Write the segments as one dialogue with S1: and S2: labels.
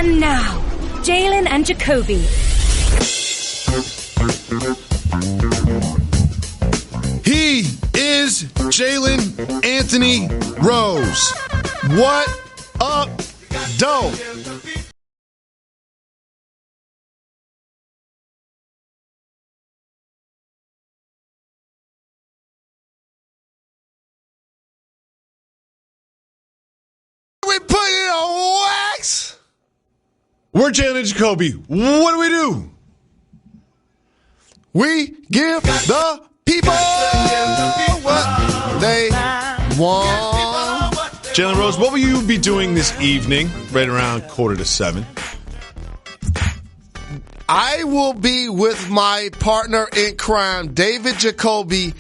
S1: And now, Jalen and Jacoby.
S2: He is Jalen Anthony Rose. What up, dope? We put it on wax. We're Jalen and Jacoby. What do? We give the people what they want. Jalen Rose, what will you be doing this evening, right around 6:45?
S3: I will be with my partner in crime, David Jacoby,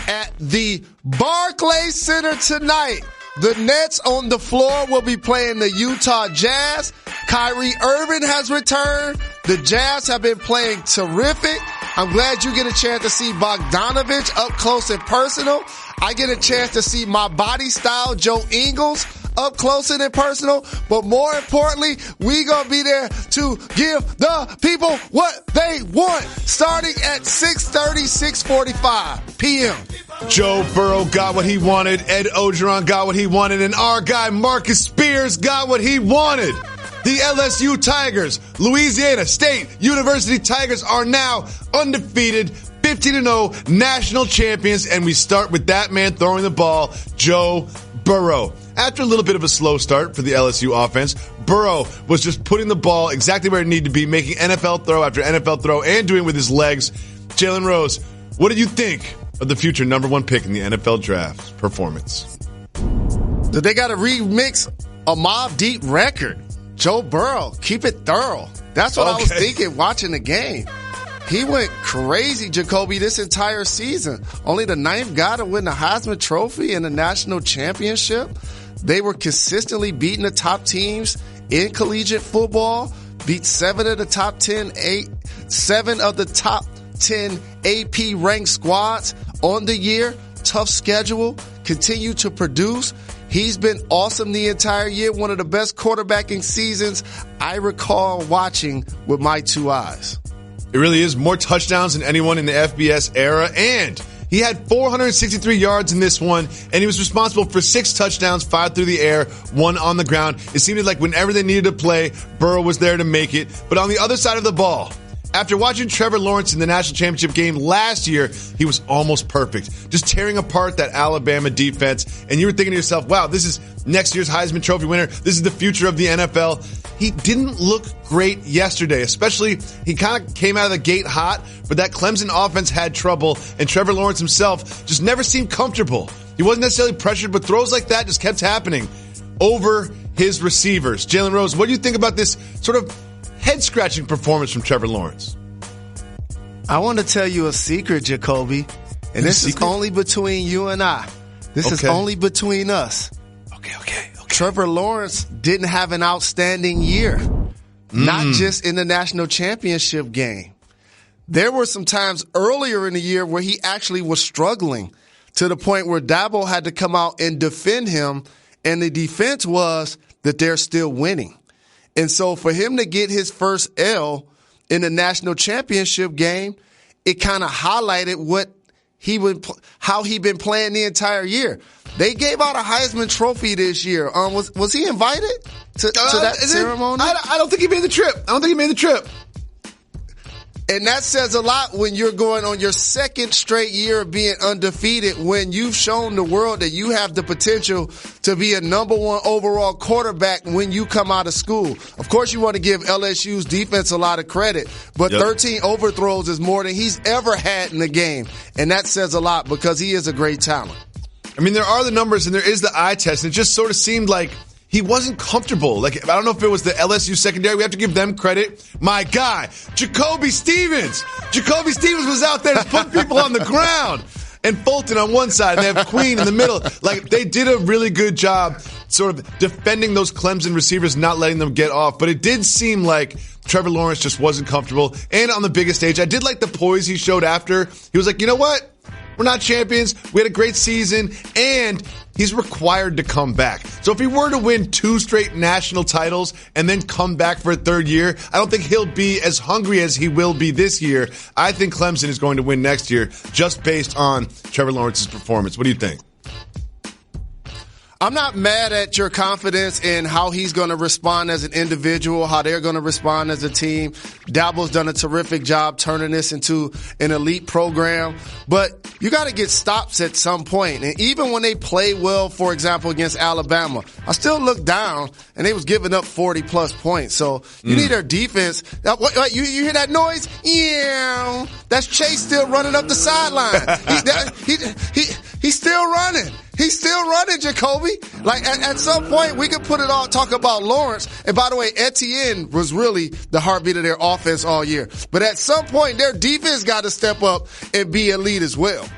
S3: at the Barclays Center tonight. The Nets on the floor will be playing the Utah Jazz. Kyrie Irving has returned. The Jazz have been playing terrific. I'm glad you get a chance to see Bogdanovich up close and personal. I get a chance to see my body style, Joe Ingles, up close and personal. But more importantly, we gonna be there to give the people what they want, starting at 6:45 p.m.
S2: Joe Burrow got what he wanted. Ed Ogeron got what he wanted. And our guy Marcus Spears got what he wanted. The LSU Tigers, Louisiana State University Tigers, are now undefeated, 15-0 national champions. And we start with that man throwing the ball, Joe Burrow. After a little bit of a slow start for the LSU offense, Burrow was just putting the ball exactly where it needed to be, making NFL throw after NFL throw and doing it with his legs. Jalen Rose, what did you think of the future number one pick in the NFL draft performance?
S3: They got to remix a Mobb Deep record. Joe Burrow, keep it thorough. That's what I was thinking watching the game. He went crazy, Jacoby, this entire season. Only the 9th guy to win the Heisman Trophy and the national championship. They were consistently beating the top teams in collegiate football, beat 7 of the top 10 AP ranked squads on the year. Tough schedule, continue to produce. He's been awesome the entire year. One of the best quarterbacking seasons I recall watching with my two eyes.
S2: It really is. More touchdowns than anyone in the FBS era. And he had 463 yards in this one. And he was responsible for 6 touchdowns, 5 through the air, 1 on the ground. It seemed like whenever they needed to play, Burrow was there to make it. But on the other side of the ball, after watching Trevor Lawrence in the national championship game last year, he was almost perfect, just tearing apart that Alabama defense. And you were thinking to yourself, wow, this is next year's Heisman Trophy winner. This is the future of the NFL. He didn't look great yesterday, especially he kind of came out of the gate hot, but that Clemson offense had trouble, and Trevor Lawrence himself just never seemed comfortable. He wasn't necessarily pressured, but throws like that just kept happening over his receivers. Jalen Rose, what do you think about this sort of head-scratching performance from Trevor Lawrence?
S3: I want to tell you a secret, Jacoby, and this is only between you and I. This is only between us.
S2: Okay.
S3: Trevor Lawrence didn't have an outstanding year, not just in the national championship game. There were some times earlier in the year where he actually was struggling to the point where Dabo had to come out and defend him, and the defense was that they're still winning. And so for him to get his first L in the national championship game, it kind of highlighted how he been playing the entire year. They gave out a Heisman Trophy this year. Was he invited to that ceremony?
S2: I don't think he made the trip.
S3: And that says a lot when you're going on your second straight year of being undefeated, when you've shown the world that you have the potential to be a number 1 overall quarterback when you come out of school. Of course, you want to give LSU's defense a lot of credit, but 13 overthrows is more than he's ever had in the game. And that says a lot because he is a great talent.
S2: I mean, there are the numbers and there is the eye test. And it just sort of seemed like he wasn't comfortable. Like, I don't know if it was the LSU secondary. We have to give them credit. My guy, Jacoby Stevens. Jacoby Stevens was out there to put people on the ground. And Fulton on one side, and they have Queen in the middle. Like, they did a really good job sort of defending those Clemson receivers, not letting them get off. But it did seem like Trevor Lawrence just wasn't comfortable. And on the biggest stage, I did like the poise he showed after. He was like, you know what? we're not champions. We had a great season, and he's required to come back. So if he were to win 2 straight national titles and then come back for a third year, I don't think he'll be as hungry as he will be this year. I think Clemson is going to win next year just based on Trevor Lawrence's performance. What do you think?
S3: I'm not mad at your confidence in how he's going to respond as an individual, how they're going to respond as a team. Dabo's done a terrific job turning this into an elite program, but you got to get stops at some point. And even when they play well, for example, against Alabama, I still look down and they was giving up 40-plus points. So you need their defense. You hear that noise? Yeah. That's Chase still running up the sideline. He's still running. He's still running, Jacoby. Like, at some point, we can put it all, talk about Lawrence. And by the way, Etienne was really the heartbeat of their offense all year. But at some point, their defense got to step up and be elite as well.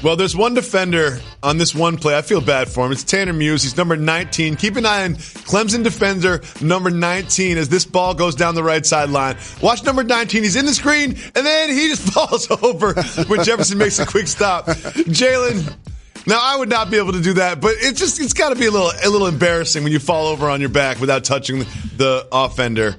S2: Well, there's one defender on this one play. I feel bad for him. It's Tanner Muse. He's number 19. Keep an eye on Clemson defender number 19 as this ball goes down the right sideline. Watch number 19. He's in the screen, and then he just falls over when Jefferson makes a quick stop. Jalen, now I would not be able to do that, but it's got to be a little embarrassing when you fall over on your back without touching the offender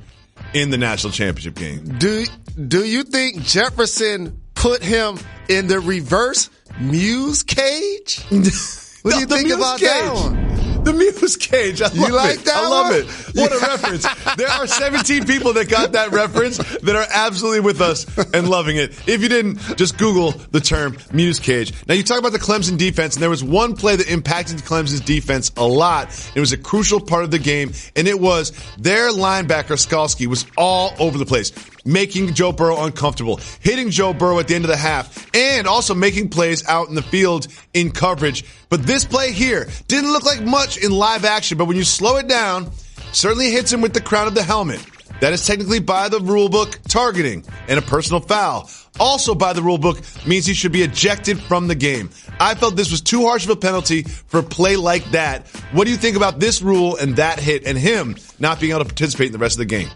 S2: in the national championship game.
S3: Do you think Jefferson put him in the reverse Muse cage? What do you think about that one?
S2: The Muse cage. I love
S3: you like
S2: it.
S3: that
S2: I love
S3: one?
S2: it. What a reference. There are 17 people that got that reference that are absolutely with us and loving it. If you didn't, just Google the term Muse cage. Now, you talk about the Clemson defense, and there was one play that impacted Clemson's defense a lot. It was a crucial part of the game, and it was their linebacker, Skalski, was all over the place, making Joe Burrow uncomfortable, hitting Joe Burrow at the end of the half, and also making plays out in the field in coverage. But this play here didn't look like much in live action, but when you slow it down, certainly hits him with the crown of the helmet. That is technically by the rule book targeting and a personal foul. Also by the rule book means he should be ejected from the game. I felt this was too harsh of a penalty for a play like that. What do you think about this rule and that hit and him not being able to participate in the rest of the game?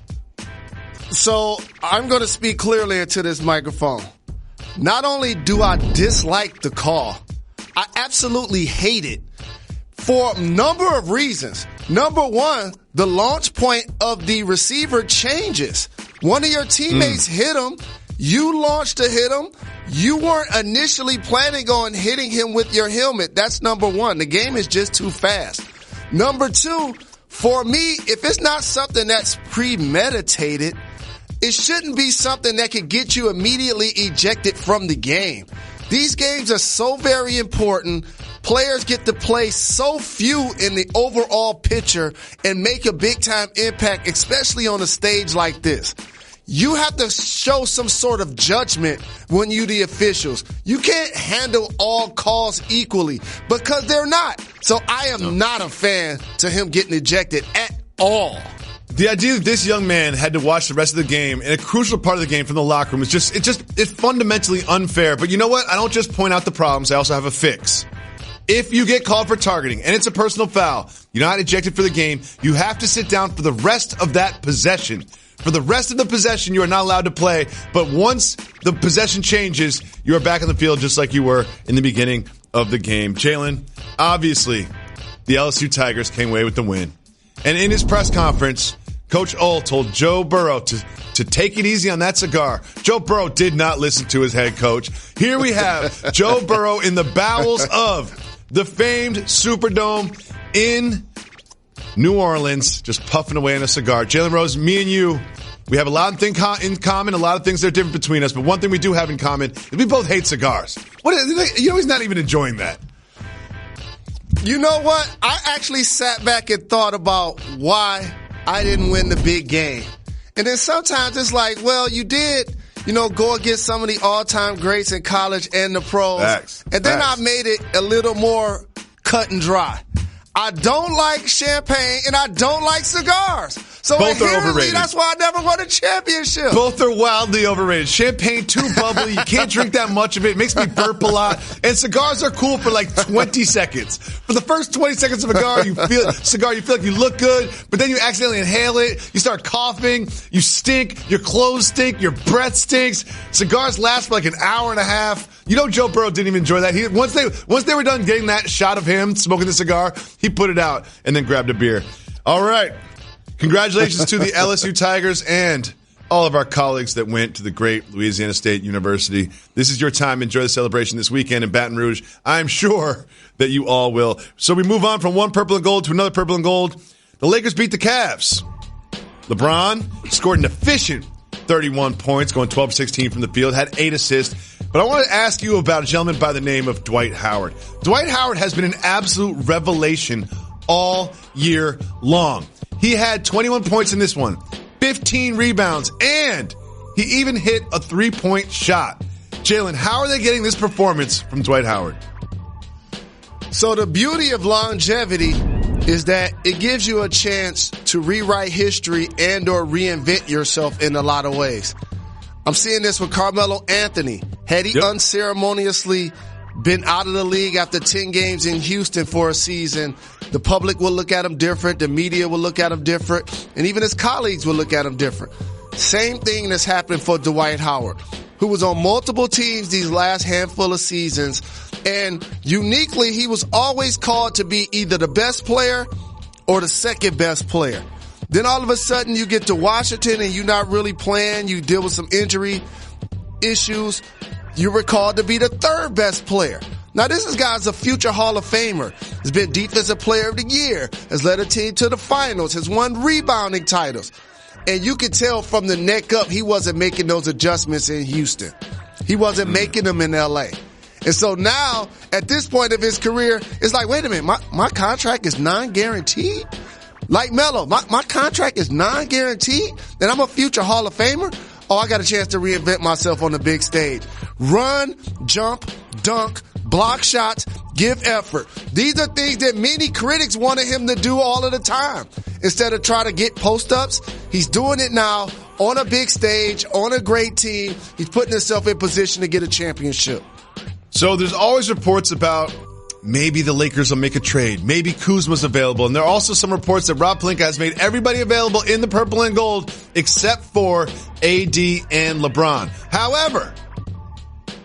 S3: So I'm going to speak clearly into this microphone. Not only do I dislike the call, I absolutely hate it for a number of reasons. Number one, the launch point of the receiver changes. One of your teammates hit him. You launched to hit him. You weren't initially planning on hitting him with your helmet. That's number one. The game is just too fast. Number two, for me, if it's not something that's premeditated, it shouldn't be something that could get you immediately ejected from the game. These games are so very important. Players get to play so few in the overall picture and make a big-time impact, especially on a stage like this. You have to show some sort of judgment when you the officials. You can't handle all calls equally because they're not. So I am not a fan to him getting ejected at all.
S2: The idea that this young man had to watch the rest of the game and a crucial part of the game from the locker room is it's fundamentally unfair. But you know what? I don't just point out the problems. I also have a fix. If you get called for targeting and it's a personal foul, you're not ejected for the game. You have to sit down for the rest of that possession. For the rest of the possession, you are not allowed to play. But once the possession changes, you are back on the field just like you were in the beginning of the game. Jalen, obviously, the LSU Tigers came away with the win. And in his press conference, Coach Ull told Joe Burrow to take it easy on that cigar. Joe Burrow did not listen to his head coach. Here we have Joe Burrow in the bowels of the famed Superdome in New Orleans, just puffing away on a cigar. Jalen Rose, me and you, we have a lot of things in common, a lot of things that are different between us, but one thing we do have in common is we both hate cigars. He's not even enjoying that.
S3: You know what? I actually sat back and thought about why I didn't win the big game. And then sometimes it's like, well, you did, go against some of the all-time greats in college and the pros.
S2: Facts.
S3: And then I made it a little more cut and dry. I don't like champagne and I don't like cigars. So
S2: both are overrated.
S3: That's why I never won a championship.
S2: Both are wildly overrated. Champagne, too bubbly. You can't drink that much of it. It makes me burp a lot. And cigars are cool for like 20 seconds. For the first 20 seconds of a cigar, you feel like you look good, but then you accidentally inhale it. You start coughing. You stink. Your clothes stink. Your breath stinks. Cigars last for like an hour and a half. You know Joe Burrow didn't even enjoy that. Once they were done getting that shot of him smoking the cigar, he put it out and then grabbed a beer. All right. Congratulations to the LSU Tigers and all of our colleagues that went to the great Louisiana State University. This is your time. Enjoy the celebration this weekend in Baton Rouge. I'm sure that you all will. So we move on from one purple and gold to another purple and gold. The Lakers beat the Cavs. LeBron scored an efficient 31 points, going 12-16 from the field, had 8 assists. But I want to ask you about a gentleman by the name of Dwight Howard. Dwight Howard has been an absolute revelation all year long. He had 21 points in this one, 15 rebounds, and he even hit a 3-point shot. Jalen, how are they getting this performance from Dwight Howard?
S3: So the beauty of longevity is that it gives you a chance to rewrite history and or reinvent yourself in a lot of ways. I'm seeing this with Carmelo Anthony. Had he unceremoniously been out of the league after 10 games in Houston for a season, the public will look at him different, the media will look at him different, and even his colleagues will look at him different. Same thing that's happened for Dwight Howard, who was on multiple teams these last handful of seasons, and uniquely, he was always called to be either the best player or the second best player. Then all of a sudden, you get to Washington and you're not really playing, you deal with some injury issues, you were called to be the third best player. Now, this guy's a future Hall of Famer. Has been Defensive Player of the Year, has led a team to the finals, has won rebounding titles. And you could tell from the neck up, he wasn't making those adjustments in Houston. He wasn't making them in LA. And so now, at this point of his career, it's like, wait a minute, my contract is non-guaranteed? Like Melo, my contract is non-guaranteed? And I'm a future Hall of Famer? Oh, I got a chance to reinvent myself on the big stage. Run, jump, dunk, block shots, give effort. These are things that many critics wanted him to do all of the time. Instead of trying to get post-ups, he's doing it now on a big stage, on a great team. He's putting himself in position to get a championship.
S2: So there's always reports about maybe the Lakers will make a trade. Maybe Kuzma's available. And there are also some reports that Rob Pelinka has made everybody available in the purple and gold except for AD and LeBron. However,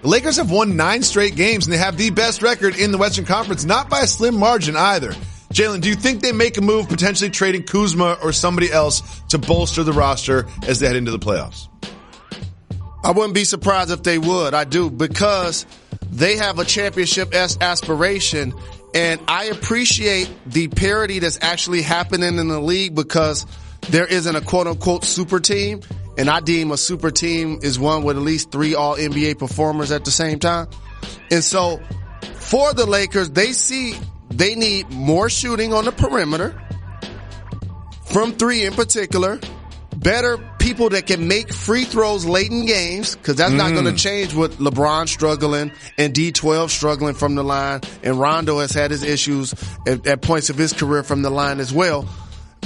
S2: the Lakers have won 9 straight games and they have the best record in the Western Conference, not by a slim margin either. Jalen, do you think they make a move potentially trading Kuzma or somebody else to bolster the roster as they head into the playoffs?
S3: I wouldn't be surprised if they would. I do, because they have a championship aspiration, and I appreciate the parity that's actually happening in the league because there isn't a quote-unquote super team, and I deem a super team is one with at least 3 all-NBA performers at the same time. And so for the Lakers, they see they need more shooting on the perimeter, from 3 in particular, better people that can make free throws late in games, because that's not going to change with LeBron struggling and D12 struggling from the line, and Rondo has had his issues at points of his career from the line as well.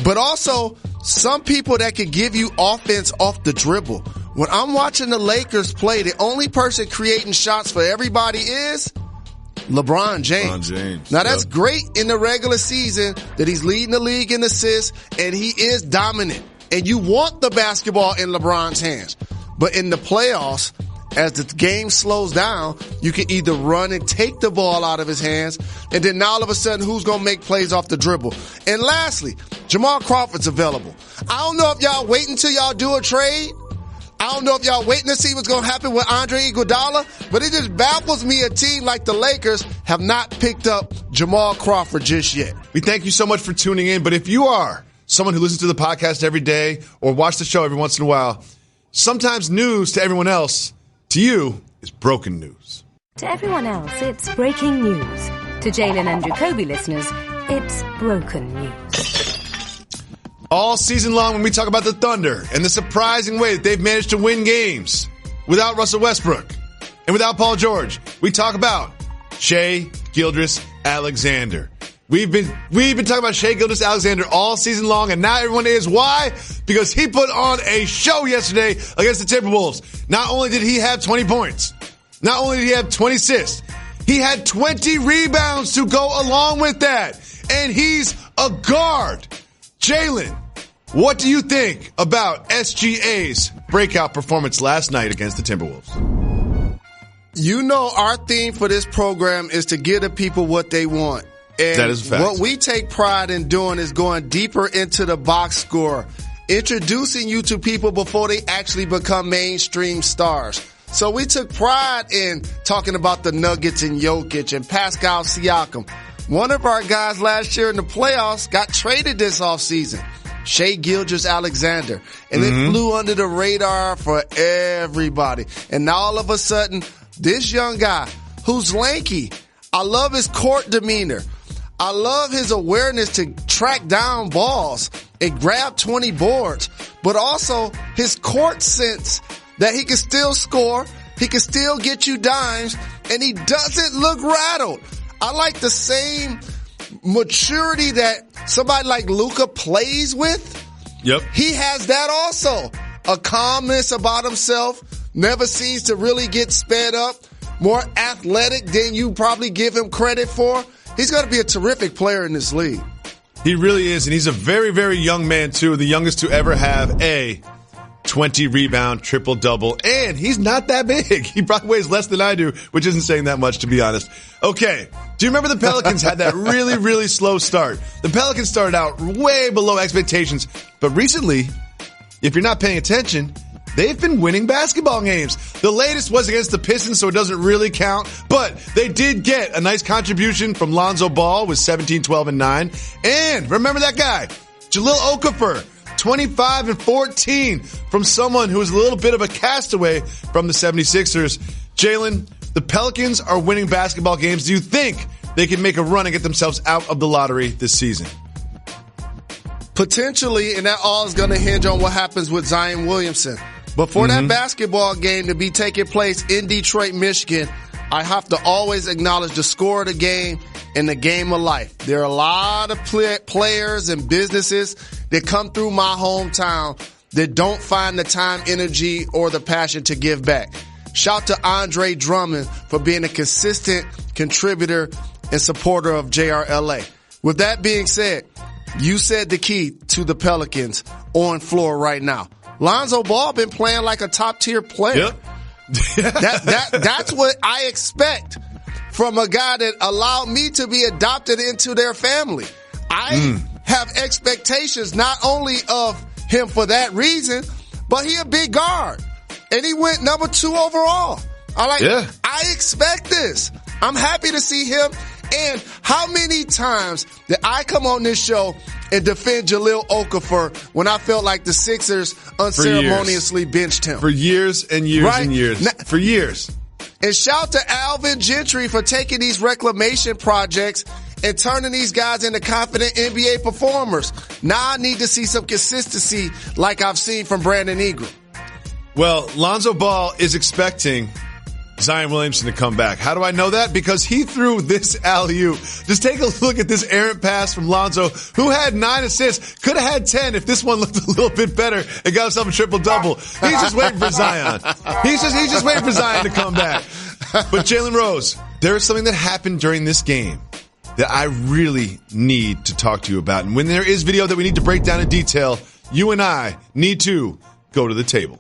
S3: But also some people that can give you offense off the dribble. When I'm watching the Lakers play, the only person creating shots for everybody is LeBron James. Now that's great in the regular season that he's leading the league in assists and he is dominant. And you want the basketball in LeBron's hands. But in the playoffs, as the game slows down, you can either run and take the ball out of his hands, and then now all of a sudden, who's going to make plays off the dribble? And lastly, Jamal Crawford's available. I don't know if y'all wait until y'all do a trade. I don't know if y'all waiting to see what's going to happen with Andre Iguodala, but it just baffles me a team like the Lakers have not picked up Jamal Crawford just yet.
S2: We thank you so much for tuning in, but if you are someone who listens to the podcast every day or watch the show every once in a while, sometimes news to everyone else, to you, is broken news.
S1: To everyone else, it's breaking news. To Jalen and Jacoby listeners, it's broken news.
S2: All season long when we talk about the Thunder and the surprising way that they've managed to win games without Russell Westbrook and without Paul George, we talk about Shai Gilgeous-Alexander. We've been talking about Shai Gilgeous-Alexander all season long, and now everyone is. Why? Because he put on a show yesterday against the Timberwolves. Not only did he have 20 points, not only did he have 20 assists, he had 20 rebounds to go along with that. And he's a guard. Jalen, what do you think about SGA's breakout performance last night against the Timberwolves?
S3: You know, our theme for this program is to give the people what they want. And
S2: that is a fact.
S3: What we take pride in doing is going deeper into the box score, introducing you to people before they actually become mainstream stars. So we took pride in talking about the Nuggets and Jokic and Pascal Siakam. One of our guys last year in the playoffs got traded this offseason, Shai Gilgeous-Alexander, and it flew under the radar for everybody. And now all of a sudden, this young guy who's lanky, I love his court demeanor. I love his awareness to track down balls and grab 20 boards, but also his court sense that he can still score, he can still get you dimes, and he doesn't look rattled. I like the same maturity that somebody like Luka plays with.
S2: Yep.
S3: He has that also. A calmness about himself, never seems to really get sped up, more athletic than you probably give him credit for. He's going to be a terrific player in this league.
S2: He really is, and he's a very, very young man, too. The youngest to ever have a 20-rebound triple-double, and he's not that big. He probably weighs less than I do, which isn't saying that much, to be honest. Okay, do you remember the Pelicans had that really, really slow start? The Pelicans started out way below expectations, but recently, if you're not paying attention, they've been winning basketball games. The latest was against the Pistons, so it doesn't really count, but they did get a nice contribution from Lonzo Ball with 17, 12, and 9. And remember that guy, Jahlil Okafor, 25 and 14 from someone who was a little bit of a castaway from the 76ers. Jalen, the Pelicans are winning basketball games. Do you think they can make a run and get themselves out of the lottery this season?
S3: Potentially, and that all is going to hinge on what happens with Zion Williamson. But for that basketball game to be taking place in Detroit, Michigan, I have to always acknowledge the score of the game and the game of life. There are a lot of players and businesses that come through my hometown that don't find the time, energy, or the passion to give back. Shout to Andre Drummond for being a consistent contributor and supporter of JRLA. With that being said, you said the key to the Pelicans on floor right now. Lonzo Ball been playing like a top-tier player.
S2: Yep.
S3: That's what I expect from a guy that allowed me to be adopted into their family. I have expectations not only of him for that reason, but he a big guard. And he went number 2 overall. I expect this. I'm happy to see him. And how many times did I come on this show and defend Jahlil Okafor when I felt like the Sixers unceremoniously benched him?
S2: For years and years and years. For years.
S3: And shout to Alvin Gentry for taking these reclamation projects and turning these guys into confident NBA performers. Now I need to see some consistency like I've seen from Brandon Ingram.
S2: Well, Lonzo Ball is expecting Zion Williamson to come back. How do I know that? Because he threw this alley-oop. Just take a look at this errant pass from Lonzo, who had 9 assists. Could have had 10 if this one looked a little bit better and got himself a triple-double. He's just waiting for Zion. He's just waiting for Zion to come back. But Jalen Rose, there is something that happened during this game that I really need to talk to you about. And when there is video that we need to break down in detail, you and I need to go to the table.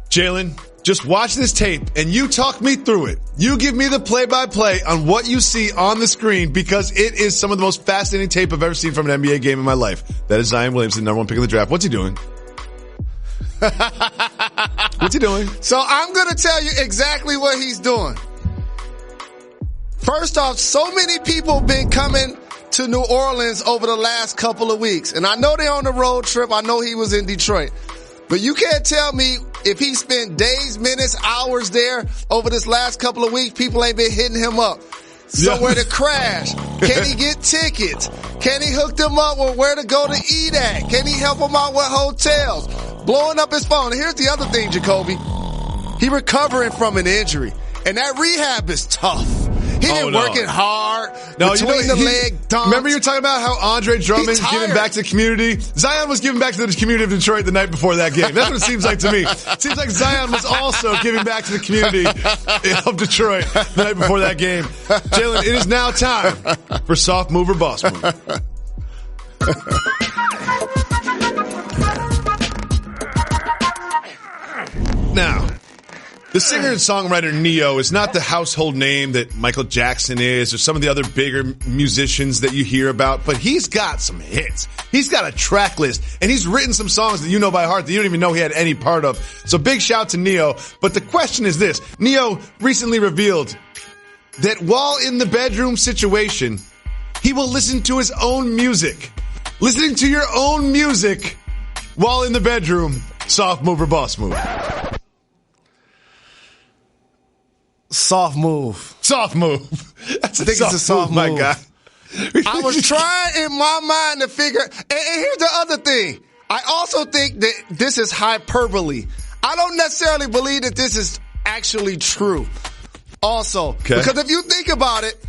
S2: Jalen, just watch this tape and you talk me through it. You give me the play-by-play on what you see on the screen because it is some of the most fascinating tape I've ever seen from an NBA game in my life. That is Zion Williamson, number 1 pick of the draft. What's he doing? What's he doing?
S3: So I'm going to tell you exactly what he's doing. First off, so many people have been coming to New Orleans over the last couple of weeks. And I know they're on the road trip. I know he was in Detroit. But you can't tell me if he spent days, minutes, hours there over this last couple of weeks, people ain't been hitting him up. Somewhere to crash. Can he get tickets? Can he hook them up with where to go to eat at? Can he help them out with hotels? Blowing up his phone. And here's the other thing, Jacoby. He recovering from an injury. And that rehab is tough. He been working hard between the leg dunks.
S2: Remember you were talking about how Andre Drummond's giving back to the community? Zion was giving back to the community of Detroit the night before that game. That's what it seems like to me. It seems like Zion was also giving back to the community of Detroit the night before that game. Jalen, it is now time for Soft Move or Boss Move. The singer and songwriter Neo is not the household name that Michael Jackson is or some of the other bigger musicians that you hear about, but he's got some hits. He's got a track list, and he's written some songs that you know by heart that you don't even know he had any part of. So big shout to Neo. But the question is this. Neo recently revealed that while in the bedroom situation, he will listen to his own music. Listening to your own music while in the bedroom. Soft move or boss move?
S3: Soft move.
S2: Soft move. That's
S3: I think it's a soft move,
S2: my guy.
S3: I was trying in my mind to figure, and here's the other thing. I also think that this is hyperbole. I don't necessarily believe that this is actually true. Also, because if you think about it,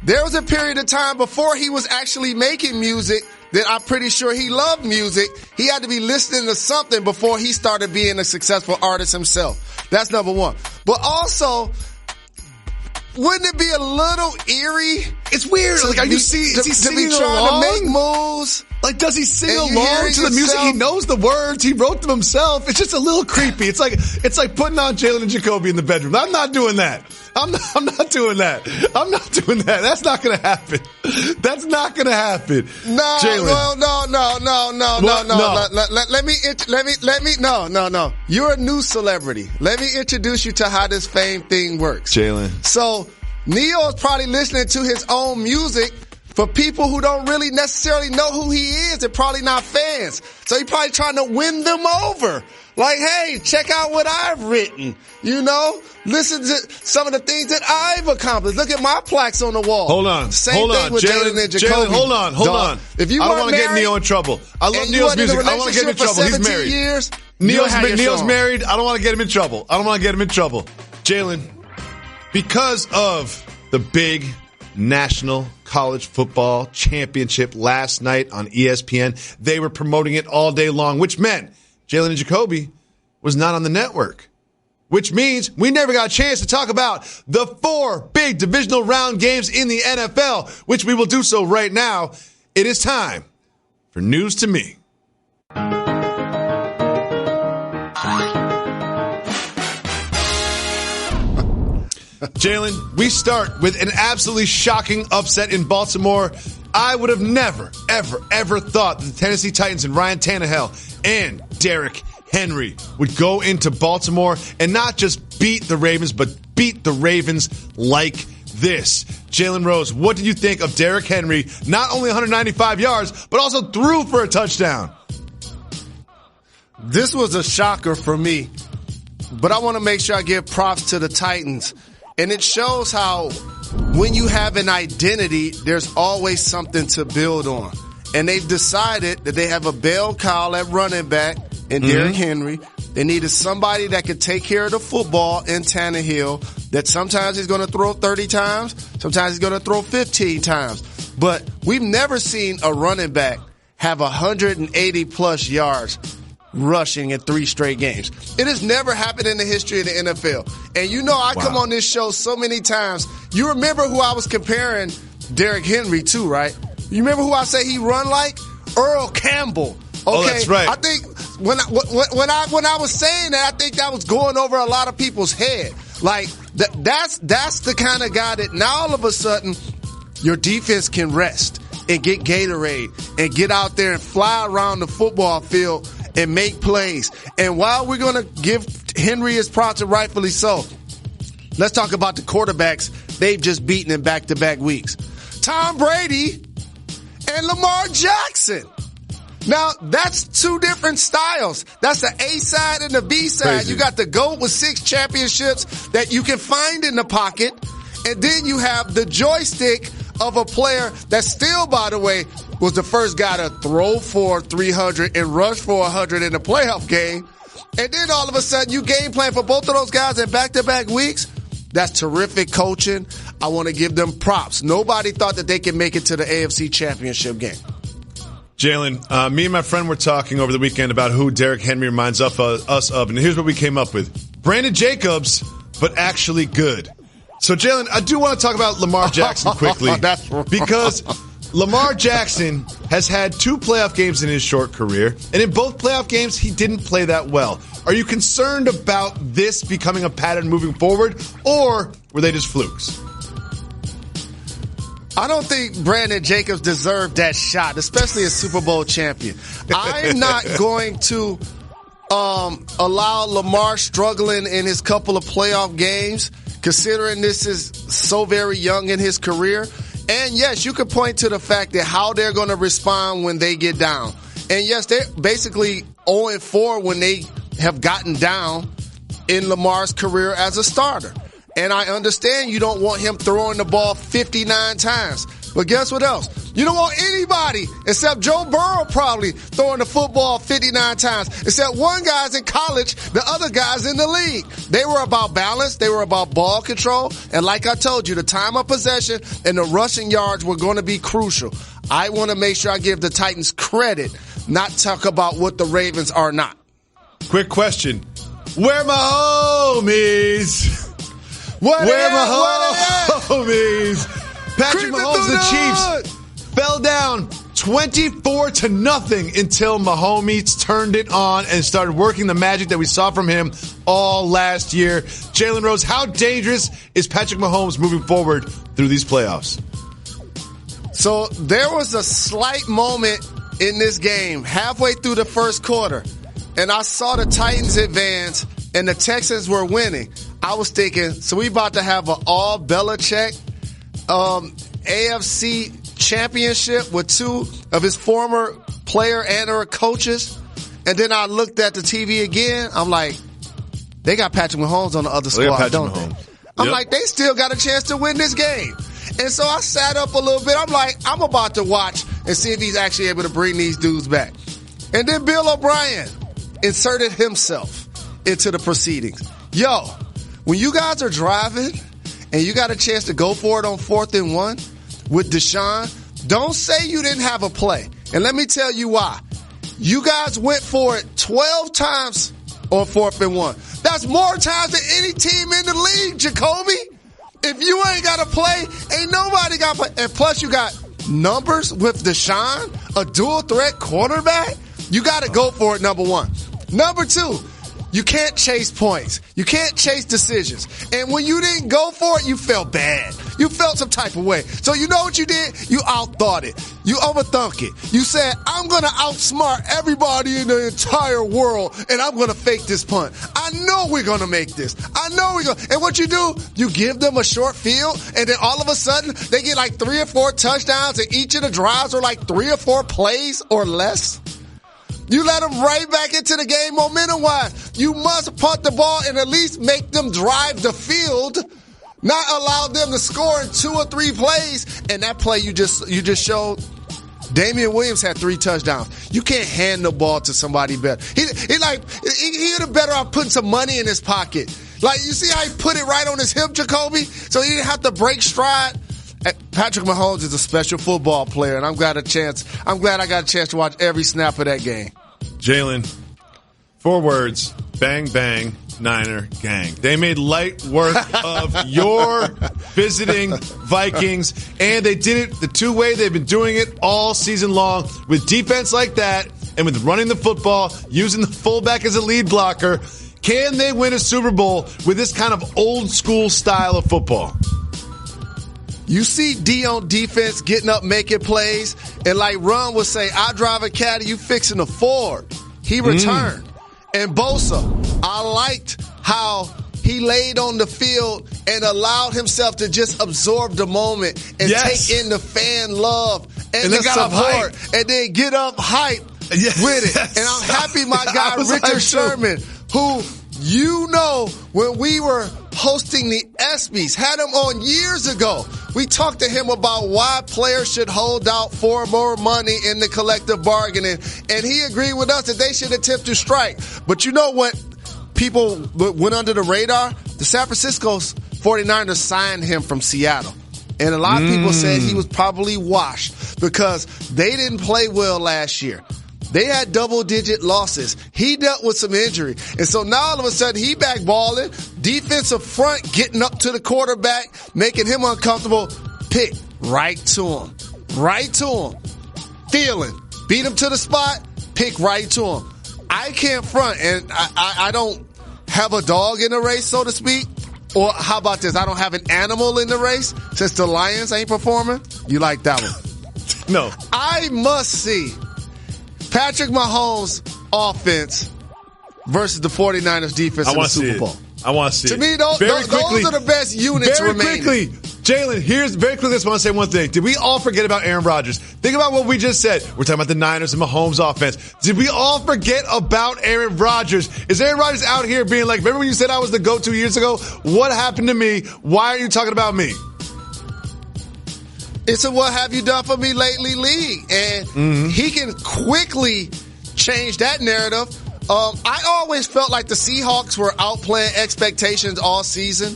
S3: there was a period of time before he was actually making music that I'm pretty sure he loved music. He had to be listening to something before he started being a successful artist himself. That's number one. But also, wouldn't it be a little eerie?
S2: It's weird. Like, is he singing along?
S3: To make moves?
S2: Like, does he sing along to the music? He knows the words. He wrote them himself. It's just a little creepy. It's like putting on Jalen and Jacoby in the bedroom. I'm not doing that. I'm not doing that. I'm not doing that. That's not going to happen. That's not going to happen.
S3: No,
S2: Jalen.
S3: No. You're a new celebrity. Let me introduce you to how this fame thing works.
S2: Jalen.
S3: So, Neo is probably listening to his own music for people who don't really necessarily know who he is. They're probably not fans. So he's probably trying to win them over. Like, hey, check out what I've written. You know, listen to some of the things that I've accomplished. Look at my plaques on the wall.
S2: Hold on.
S3: Same thing with Jalen and Jacoby.
S2: Hold on.
S3: If you
S2: I don't want to get Neo in trouble. I love Neo's music. I don't want to get him in trouble. He's married. Neo's married. I don't want to get him in trouble. Jalen, because of the big National College Football Championship last night on ESPN, they were promoting it all day long, which meant Jalen and Jacoby was not on the network, which means we never got a chance to talk about the 4 big divisional round games in the NFL, which we will do so right now. It is time for News to Me. Jalen, we start with an absolutely shocking upset in Baltimore. I would have never, ever thought that the Tennessee Titans and Ryan Tannehill and Derrick Henry would go into Baltimore and not just beat the Ravens, but beat the Ravens like this. Jalen Rose, what did you think of Derrick Henry? Not only 195 yards, but also threw for a touchdown.
S3: This was a shocker for me, but I want to make sure I give props to the Titans. And it shows how when you have an identity, there's always something to build on. And they've decided that they have a bell cow at running back in Derrick Henry. They needed somebody that could take care of the football in Tannehill, that sometimes he's going to throw 30 times, sometimes he's going to throw 15 times. But we've never seen a running back have 180-plus yards rushing in 3 straight games. It has never happened in the history of the NFL. And you know, I come on this show so many times. You remember who I was comparing Derrick Henry to, right? You remember who I say he run like? Earl Campbell. Okay?
S2: Oh, that's right.
S3: I think when I was saying that, I think that was going over a lot of people's head. Like, that's the kind of guy that now all of a sudden your defense can rest and get Gatorade and get out there and fly around the football field and make plays. And while we're going to give Henry his props, and rightfully so, let's talk about the quarterbacks they've just beaten in back-to-back weeks. Tom Brady and Lamar Jackson. Now, that's 2 different styles. That's the A side and the B side.
S2: Crazy.
S3: You got the GOAT with 6 championships that you can find in the pocket. And then you have the joystick of a player that still, by the way, was the first guy to throw for 300 and rush for 100 in a playoff game. And then all of a sudden you game plan for both of those guys in back-to-back weeks. That's terrific coaching. I want to give them props. Nobody thought that they could make it to the AFC Championship game.
S2: Jalen, me and my friend were talking over the weekend about who Derrick Henry reminds us of, and here's what we came up with. Brandon Jacobs, but actually good. So, Jalen, I do want to talk about Lamar Jackson quickly.
S3: That's wrong.
S2: Because Lamar Jackson has had 2 playoff games in his short career, and in both playoff games, he didn't play that well. Are you concerned about this becoming a pattern moving forward, or were they just flukes?
S3: I don't think Brandon Jacobs deserved that shot, especially a Super Bowl champion. I'm not going to allow Lamar struggling in his couple of playoff games, considering this is so very young in his career. And yes, you could point to the fact that how they're going to respond when they get down. And yes, they're basically 0-4 when they have gotten down in Lamar's career as a starter. And I understand you don't want him throwing the ball 59 times. But guess what else? You don't want anybody except Joe Burrow probably throwing the football 59 times. Except one guy's in college, the other guy's in the league. They were about balance. They were about ball control. And like I told you, the time of possession and the rushing yards were going to be crucial. I want to make sure I give the Titans credit, not talk about what the Ravens are not.
S2: Quick question. Where my homies? Where my homies? Patrick Mahomes, the Chiefs, fell down 24-0 until Mahomes turned it on and started working the magic that we saw from him all last year. Jalen Rose, how dangerous is Patrick Mahomes moving forward through these playoffs?
S3: So there was a slight moment in this game halfway through the first quarter, and I saw the Titans advance and the Texans were winning. I was thinking, so we about to have an all Belichick AFC championship with 2 of his former player and or coaches. And then I looked at the TV again. I'm like, they got Patrick Mahomes on the other squad, don't they? I'm like, they still got a chance to win this game. And so I sat up a little bit. I'm like, I'm about to watch and see if he's actually able to bring these dudes back. And then Bill O'Brien inserted himself into the proceedings. Yo, when you guys are driving and you got a chance to go for it on 4th and 1 with Deshaun, don't say you didn't have a play. And let me tell you why. You guys went for it 12 times on 4th and 1. That's more times than any team in the league, Jacoby. If you ain't got to play, ain't nobody got to play. And plus you got numbers with Deshaun, a dual threat quarterback. You got to go for it, number 1. Number 2, you can't chase points. You can't chase decisions. And when you didn't go for it, you felt bad. You felt some type of way. So you know what you did? You outthought it. You overthunk it. You said, I'm going to outsmart everybody in the entire world, and I'm going to fake this punt. I know we're going to make this. I know we're going to. And what you do, you give them a short field, and then all of a sudden, they get like 3 or 4 touchdowns, and each of the drives are like 3 or 4 plays or less. You let them right back into the game momentum-wise. You must punt the ball and at least make them drive the field, not allow them to score in 2 or 3 plays. And that play you just showed, Damian Williams had 3 touchdowns. You can't hand the ball to somebody better. He'd have better off putting some money in his pocket. Like, you see how he put it right on his hip, Jacoby? So he didn't have to break stride. Patrick Mahomes is a special football player, and I'm glad I got a chance to watch every snap of that game.
S2: Jalen, 4 words, bang, bang, Niner gang. They made light work of your visiting Vikings, and they did it the 2-way they've been doing it all season long with defense like that and with running the football, using the fullback as a lead blocker. Can they win a Super Bowl with this kind of old school style of football?
S3: You see D on defense getting up, making plays, and like Ron would say, I drive a caddy, you fixing a Ford. He returned. And Bosa, I liked how he laid on the field and allowed himself to just absorb the moment and take in the fan love and the support and then get up hype with it. And I'm happy my guy Richard Sherman, who when we were hosting the ESPYs, had him on years ago. We talked to him about why players should hold out for more money in the collective bargaining, and he agreed with us that they should attempt to strike. But you know what? People went under the radar. The San Francisco 49ers signed him from Seattle. And a lot of people said he was probably washed because they didn't play well last year. They had double-digit losses. He dealt with some injury. And so now all of a sudden he back balling, defensive front getting up to the quarterback, making him uncomfortable, pick right to him. right to him. Feeling. Beat him to the spot, pick right to him. I can't front, and I don't have a dog in the race, so to speak. Or how about this? I don't have an animal in the race since the Lions ain't performing. You like that one?
S2: No.
S3: I must see Patrick Mahomes' offense versus the 49ers defense in the Super Bowl.
S2: I want to see
S3: To
S2: it.
S3: me, those are the best units remaining.
S2: Very quickly, Jalen, very quickly, I just want to say one thing. Did we all forget about Aaron Rodgers? Think about what we just said. We're talking about the Niners and Mahomes' offense. Did we all forget about Aaron Rodgers? Is Aaron Rodgers out here being like, remember when you said I was the GOAT 2 years ago? What happened to me? Why are you talking about me?
S3: It's a what have you done for me lately league. And he can quickly change that narrative. I always felt like the Seahawks were outplaying expectations all season.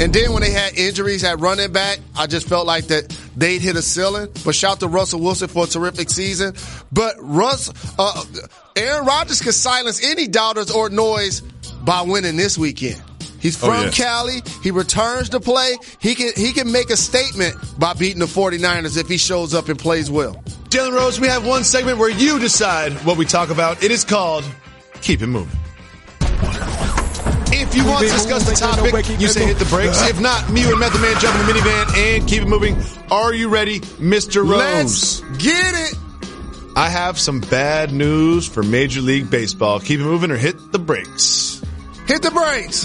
S3: And then when they had injuries at running back, I just felt like that they'd hit a ceiling. But shout to Russell Wilson for a terrific season. But Aaron Rodgers could silence any doubters or noise by winning this weekend. He's from Cali. He returns to play. He can make a statement by beating the 49ers if he shows up and plays well.
S2: Jalen Rose, we have one segment where you decide what we talk about. It is called Keep It Moving. If you want to discuss the topic, you say hit the brakes. If not, me and Method Man jump in the minivan and keep it moving. Are you ready, Mr. Rose?
S3: Let's get it.
S2: I have some bad news for Major League Baseball. Keep it moving or hit the brakes.
S3: Hit the brakes.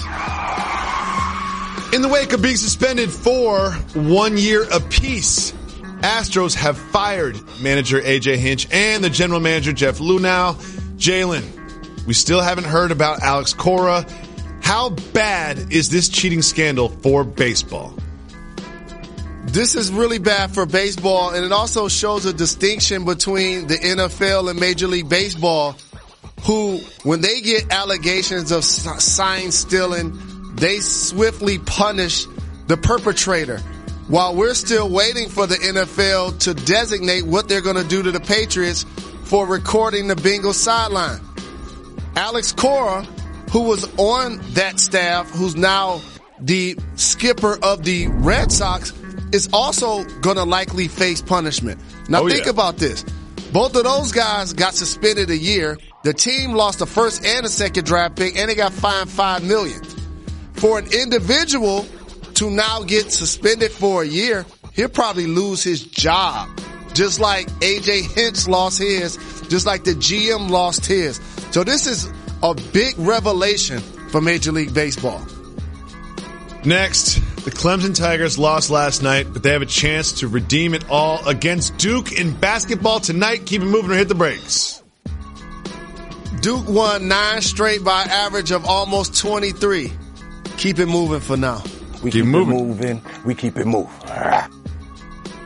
S2: In the wake of being suspended for 1 year apiece, Astros have fired manager A.J. Hinch and the general manager Jeff Lunau. Jalen, we still haven't heard about Alex Cora. How bad is this cheating scandal for baseball?
S3: This is really bad for baseball, and it also shows a distinction between the NFL and Major League Baseball, who, when they get allegations of sign stealing, they swiftly punish the perpetrator. While we're still waiting for the NFL to designate what they're going to do to the Patriots for recording the Bengals sideline. Alex Cora, who was on that staff, who's now the skipper of the Red Sox, is also going to likely face punishment. Now think about this. Both of those guys got suspended a year. The team lost the first and the second draft pick, and they got fined $5 million. For an individual to now get suspended for a year, he'll probably lose his job. Just like A.J. Hinch lost his, just like the GM lost his. So this is a big revelation for Major League Baseball.
S2: Next, the Clemson Tigers lost last night, but they have a chance to redeem it all against Duke in basketball tonight. Keep it moving or hit the brakes.
S3: Duke won 9 straight by an average of almost 23. Keep it moving for now.
S4: We keep it moving. We keep it moving.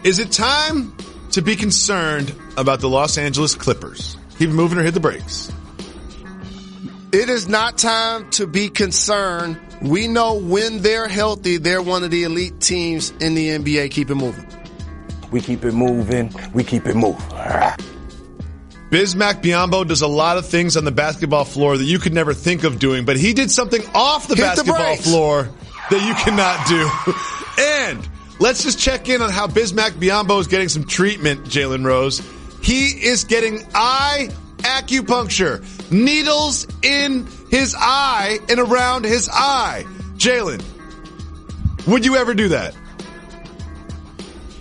S2: Is it time to be concerned about the Los Angeles Clippers? Keep it moving or hit the brakes.
S3: It is not time to be concerned. We know when they're healthy, they're one of the elite teams in the NBA. Keep it moving.
S4: We keep it moving. We keep it moving.
S2: Bismack Biyombo does a lot of things on the basketball floor that you could never think of doing, but he did something off the basketball floor that you cannot do. And let's just check in on how Bismack Biyombo is getting some treatment, Jalen Rose. He is getting eye acupuncture. Needles in his eye and around his eye. Jalen, would you ever do that?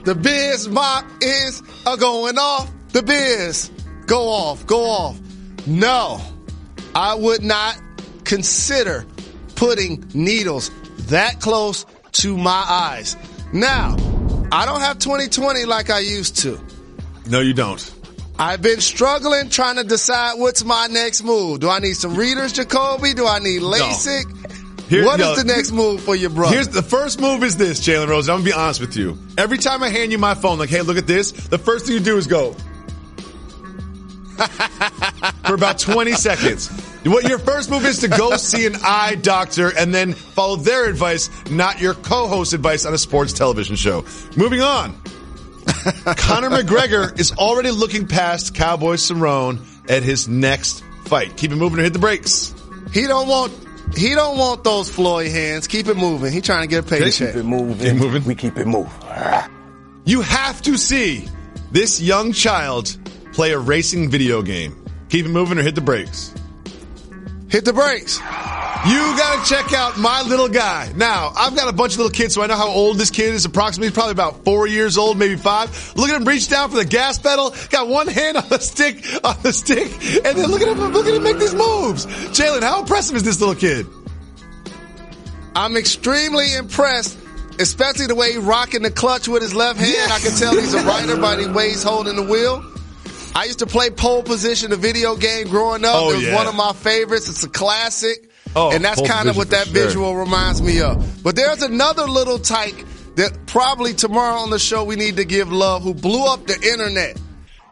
S3: The Bismack is going off. The biz. Go off. Go off. No, I would not consider putting needles that close to my eyes. Now, I don't have 20/20 like I used to.
S2: No, you don't.
S3: I've been struggling trying to decide what's my next move. Do I need some readers, Jacoby? Do I need LASIK?
S2: No.
S3: What is the next move for your brother?
S2: Here's the first move is this, Jalen Rose. I'm going to be honest with you. Every time I hand you my phone, like, hey, look at this, the first thing you do is go for about 20 seconds. What your first move is to go see an eye doctor and then follow their advice, not your co-host advice on a sports television show. Moving on. Conor McGregor is already looking past Cowboy Cerrone at his next fight. Keep it moving or hit the brakes.
S3: He don't want those Floyd hands. Keep it moving. He trying to get a paycheck.
S4: Keep it moving.
S2: Keep moving.
S4: We keep it moving.
S2: You have to see this young child play a racing video game? Keep it moving or hit the brakes?
S3: Hit the brakes.
S2: You got to check out my little guy. Now, I've got a bunch of little kids, so I know how old this kid is approximately. He's probably about 4 years old, maybe 5. Look at him reach down for the gas pedal. Got one hand on the stick, and then look at him make these moves. Jalen, how impressive is this little kid?
S3: I'm extremely impressed, especially the way he's rocking the clutch with his left hand.
S2: Yeah.
S3: I can tell he's a rider by the way he's holding the wheel. I used to play pole position, a video game growing up. It was one of my favorites. It's a classic. And that's kind of what that visual reminds me of. But there's another little tyke that probably tomorrow on the show we need to give love, who blew up the internet.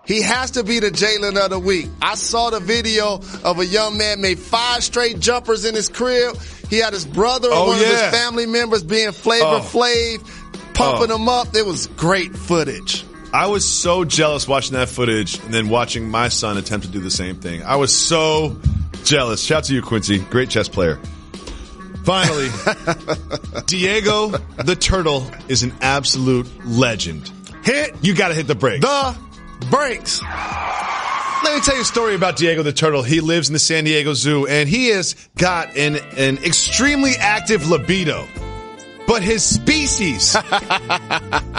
S3: He has to be the Jalen of the week. I saw the video of a young man made 5 straight jumpers in his crib. He had his brother or one of his family members being Flavor Flav, pumping him up. It was great footage.
S2: I was so jealous watching that footage and then watching my son attempt to do the same thing. I was so jealous. Shout out to you, Quincy. Great chess player. Finally, Diego the Turtle is an absolute legend. You got to hit the brakes.
S3: The brakes.
S2: Let me tell you a story about Diego the Turtle. He lives in the San Diego Zoo, and he has got an extremely active libido. But his species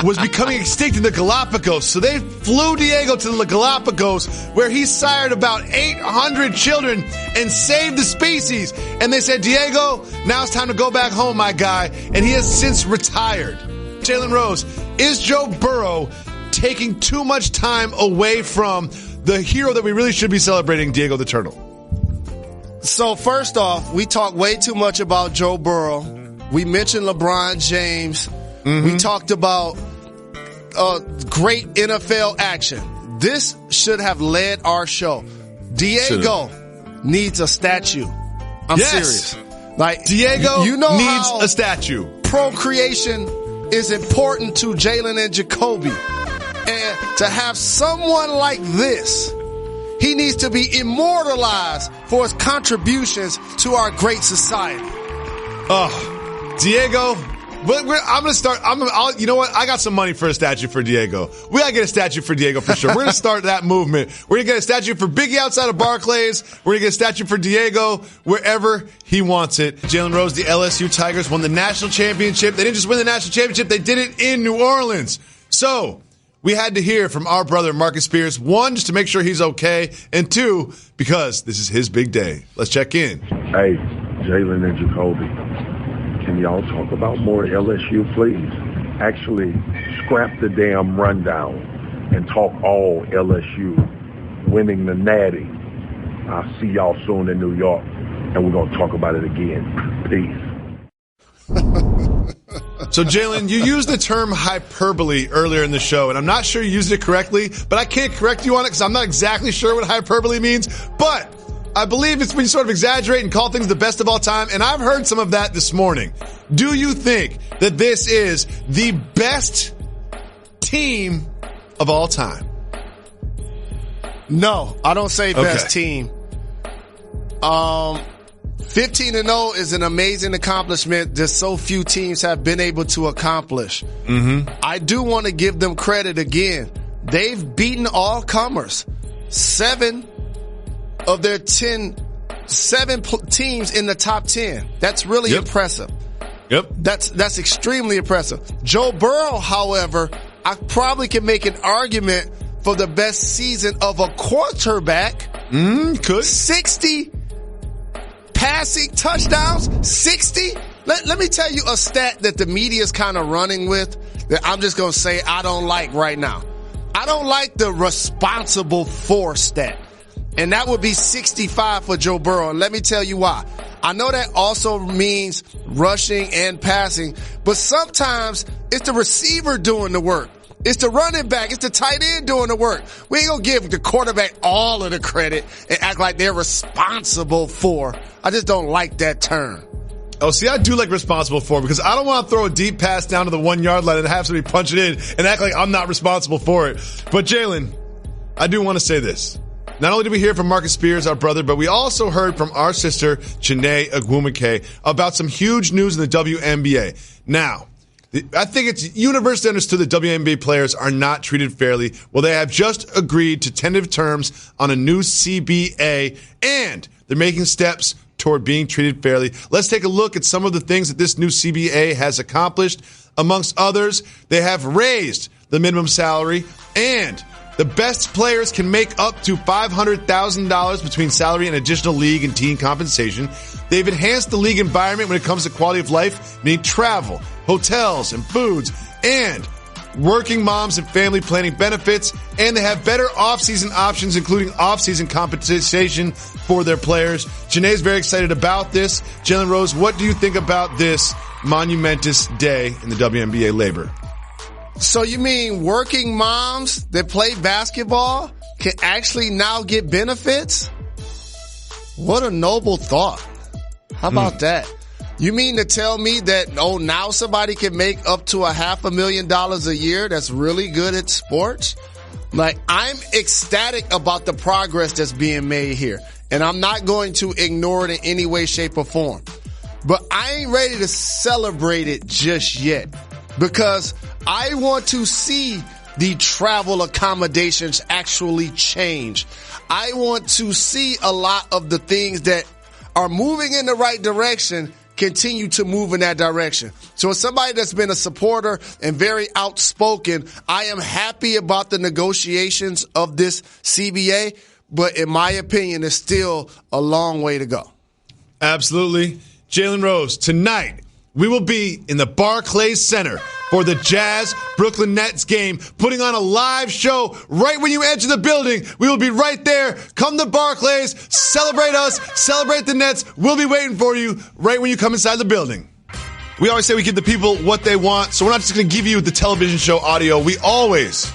S2: was becoming extinct in the Galapagos, so they flew Diego to the Galapagos, where he sired about 800 children and saved the species. And they said, Diego, now it's time to go back home, my guy. And he has since retired. Jalen Rose, is Joe Burrow taking too much time away from the hero that we really should be celebrating, Diego the Turtle?
S3: So first off, we talk way too much about Joe Burrow. We mentioned LeBron James. We talked about great NFL action. This should have led our show. Diego needs a statue. I'm serious. Like
S2: Diego
S3: you know
S2: needs a statue.
S3: Procreation is important to Jalen and Jacoby. And to have someone like this, he needs to be immortalized for his contributions to our great society.
S2: Diego, I'm going to start. You know what? I got some money for a statue for Diego. We got to get a statue for Diego for sure. We're going to start that movement. We're going to get a statue for Biggie outside of Barclays. We're going to get a statue for Diego wherever he wants it. Jalen Rose, the LSU Tigers, won the national championship. They didn't just win the national championship. They did it in New Orleans. So we had to hear from our brother, Marcus Spears. 1, just to make sure he's okay. And 2, because this is his big day. Let's check in.
S5: Hey, Jalen and Jacoby. Can y'all talk about more LSU, please? Actually, scrap the damn rundown and talk all LSU winning the Natty. I'll see y'all soon in New York, and we're going to talk about it again. Peace.
S2: So, Jalen, you used the term hyperbole earlier in the show, and I'm not sure you used it correctly, but I can't correct you on it because I'm not exactly sure what hyperbole means, but I believe it's when you sort of exaggerate and call things the best of all time, and I've heard some of that this morning. Do you think that this is the best team of all time?
S3: No, I don't say best team. 15-0 is an amazing accomplishment that so few teams have been able to accomplish. I do want to give them credit again. They've beaten all comers. 7 of their 7 teams in the top 10. That's really impressive. That's extremely impressive. Joe Burrow, however, I probably can make an argument for the best season of a quarterback.
S2: Could.
S3: 60 passing touchdowns. 60. Let me tell you a stat that the media is kind of running with that I'm just going to say I don't like right now. I don't like the responsible for stat. And that would be 65 for Joe Burrow. And let me tell you why. I know that also means rushing and passing, but sometimes it's the receiver doing the work. It's the running back. It's the tight end doing the work. We ain't gonna give the quarterback all of the credit and act like they're responsible for. I just don't like that term.
S2: Oh, see, I do like responsible for because I don't want to throw a deep pass down to the 1 yard line and have somebody punch it in and act like I'm not responsible for it. But Jalen, I do want to say this. Not only did we hear from Marcus Spears, our brother, but we also heard from our sister, Chiney Agwumike, about some huge news in the WNBA. Now, I think it's universally understood that WNBA players are not treated fairly. Well, they have just agreed to tentative terms on a new CBA, and they're making steps toward being treated fairly. Let's take a look at some of the things that this new CBA has accomplished. Amongst others, they have raised the minimum salary, and the best players can make up to $500,000 between salary and additional league and team compensation. They've enhanced the league environment when it comes to quality of life, meaning travel, hotels, and foods, and working moms and family planning benefits. And they have better off-season options, including off-season compensation for their players. Janae's very excited about this. Jalen Rose, what do you think about this monumentous day in the WNBA labor?
S3: So you mean working moms that play basketball can actually now get benefits? What a noble thought. How about that? You mean to tell me that, now somebody can make up to $500,000 a year that's really good at sports? Like, I'm ecstatic about the progress that's being made here, and I'm not going to ignore it in any way, shape, or form. But I ain't ready to celebrate it just yet, because I want to see the travel accommodations actually change. I want to see a lot of the things that are moving in the right direction continue to move in that direction. So as somebody that's been a supporter and very outspoken, I am happy about the negotiations of this CBA, but in my opinion, it's still a long way to go.
S2: Absolutely. Jalen Rose, tonight we will be in the Barclays Center for the Jazz Brooklyn Nets game, putting on a live show right when you enter the building. We will be right there. Come to Barclays, celebrate us, celebrate the Nets. We'll be waiting for you right when you come inside the building. We always say we give the people what they want, so we're not just going to give you the television show audio. We always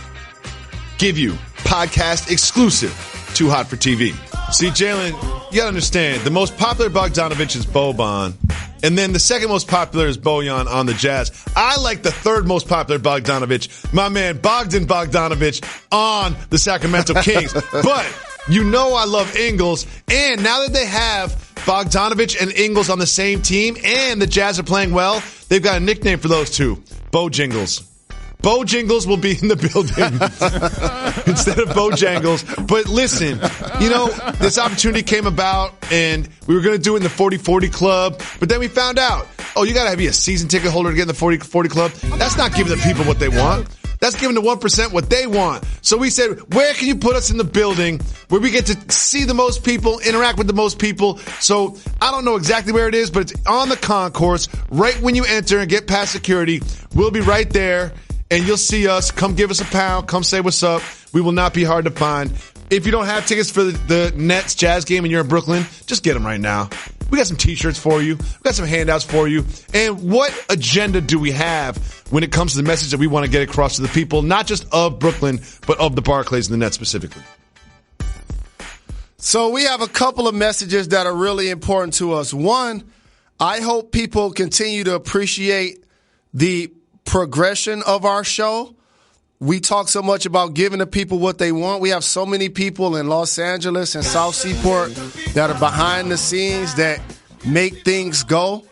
S2: give you podcast exclusive, Too Hot for TV. See, Jalen, you got to understand, the most popular Bogdanovich is Boban. And then the second most popular is Bojan on the Jazz. I like the third most popular Bogdanovich, my man Bogdan Bogdanovich on the Sacramento Kings. But you know I love Ingles. And now that they have Bogdanovich and Ingles on the same team and the Jazz are playing well, they've got a nickname for those two, Bojingles. Bojingles will be in the building instead of Bojangles. But listen, this opportunity came about, and we were going to do it in the 40-40 club, but then we found out, you got to be a season ticket holder to get in the 40-40 club. That's not giving the people what they want. That's giving the 1% what they want. So we said, where can you put us in the building where we get to see the most people, interact with the most people? So I don't know exactly where it is, but it's on the concourse right when you enter and get past security. We'll be right there. And you'll see us. Come give us a pound. Come say what's up. We will not be hard to find. If you don't have tickets for the Nets Jazz game and you're in Brooklyn, just get them right now. We got some T-shirts for you. We got some handouts for you. And what agenda do we have when it comes to the message that we want to get across to the people, not just of Brooklyn, but of the Barclays and the Nets specifically?
S3: So we have a couple of messages that are really important to us. One, I hope people continue to appreciate the progression of our show. We talk so much about giving the people what they want. We have so many people in Los Angeles and South Seaport that are behind the scenes that make things go.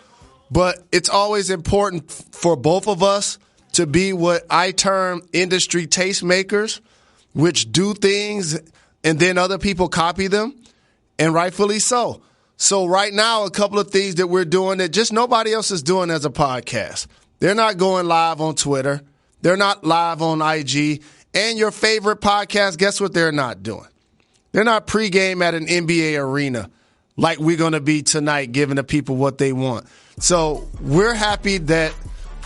S3: But it's always important for both of us to be what I term industry tastemakers, which do things and then other people copy them, and rightfully so. So right now, a couple of things that we're doing that just nobody else is doing as a podcast. They're not going live on Twitter. They're not live on IG. And your favorite podcast, guess what they're not doing? They're not pregame at an NBA arena like we're going to be tonight, giving the people what they want. So we're happy that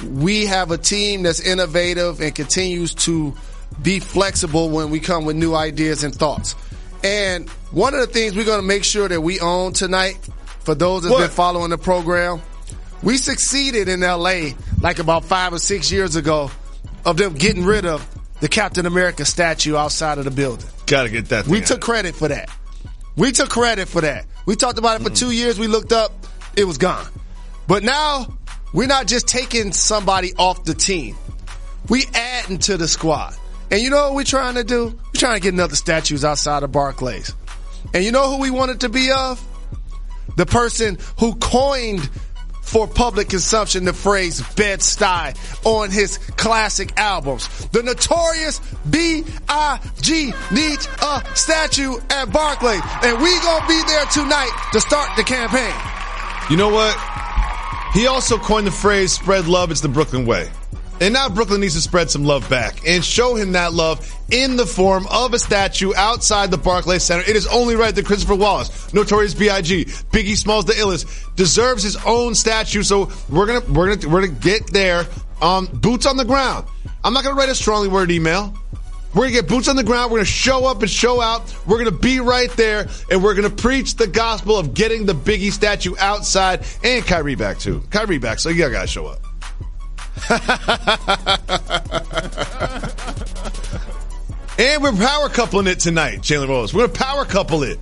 S3: we have a team that's innovative and continues to be flexible when we come with new ideas and thoughts. And one of the things we're going to make sure that we own tonight, for those that have been following the program, we succeeded in L.A. like about 5 or 6 years ago of them getting rid of the Captain America statue outside of the building.
S2: Got to get that thing
S3: We took credit for that. We talked about it for 2 years. We looked up. It was gone. But now we're not just taking somebody off the team. We adding to the squad. And you know what we're trying to do? We're trying to get another statues outside of Barclays. And you know who we want it to be of? The person who coined for public consumption the phrase Bed-Stuy on his classic albums. The notorious B.I.G. needs a statue at Barclays, and we gonna be there tonight to start the campaign.
S2: You know what? He also coined the phrase spread love, it's the Brooklyn way. And now Brooklyn needs to spread some love back and show him that love in the form of a statue outside the Barclays Center. It is only right that Christopher Wallace, Notorious B.I.G., Biggie Smalls the illest, deserves his own statue. So we're gonna get there on boots on the ground. I'm not gonna write a strongly worded email. We're going to get boots on the ground. We're going to show up and show out. We're going to be right there, and we're going to preach the gospel of getting the Biggie statue outside, and Kyrie back, too. Kyrie back, so you got to show up. And we're power coupling it tonight, Jalen Rose. We're going to power couple it.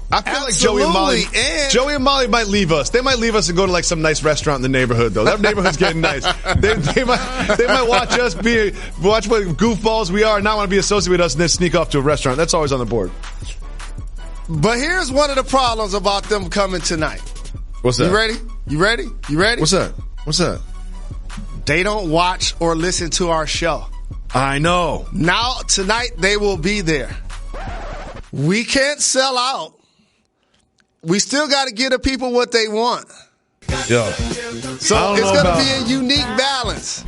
S2: I feel
S3: Absolutely.
S2: like Joey and Molly might leave us. They might leave us and go to like some nice restaurant in the neighborhood, though. That neighborhood's getting nice. They might watch us watch what goofballs we are and not want to be associated with us and then sneak off to a restaurant. That's always on the board.
S3: But here's one of the problems about them coming tonight.
S2: What's that?
S3: You ready? You ready?
S2: What's that?
S3: They don't watch or listen to our show.
S2: I know.
S3: Now, tonight, they will be there. We can't sell out. We still got to give the people what they want.
S2: Yo.
S3: So it's going to be a unique balance.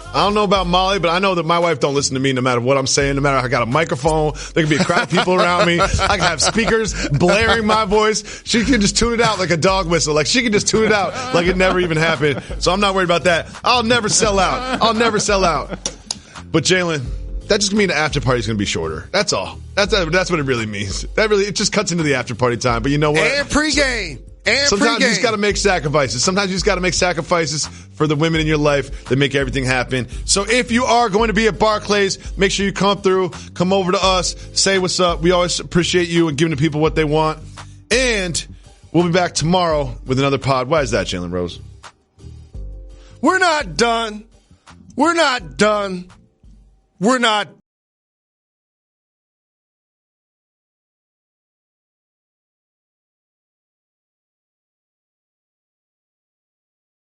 S2: I don't know about Molly, but I know that my wife don't listen to me no matter what I'm saying, no matter if I got a microphone, there can be a crowd of people around me. I can have speakers blaring my voice. She can just tune it out like a dog whistle. Like she can just tune it out like it never even happened. So I'm not worried about that. I'll never sell out. But Jalen, that just means the after party is going to be shorter. That's all. That's what it really means. It just cuts into the after party time. But you know what?
S3: And pregame.
S2: Sometimes you just got to make sacrifices. Sometimes you just got to make sacrifices for the women in your life that make everything happen. So if you are going to be at Barclays, make sure you come through, come over to us, say what's up. We always appreciate you and giving the people what they want. And we'll be back tomorrow with another pod. Why is that, Jalen Rose?
S3: We're not done. We're not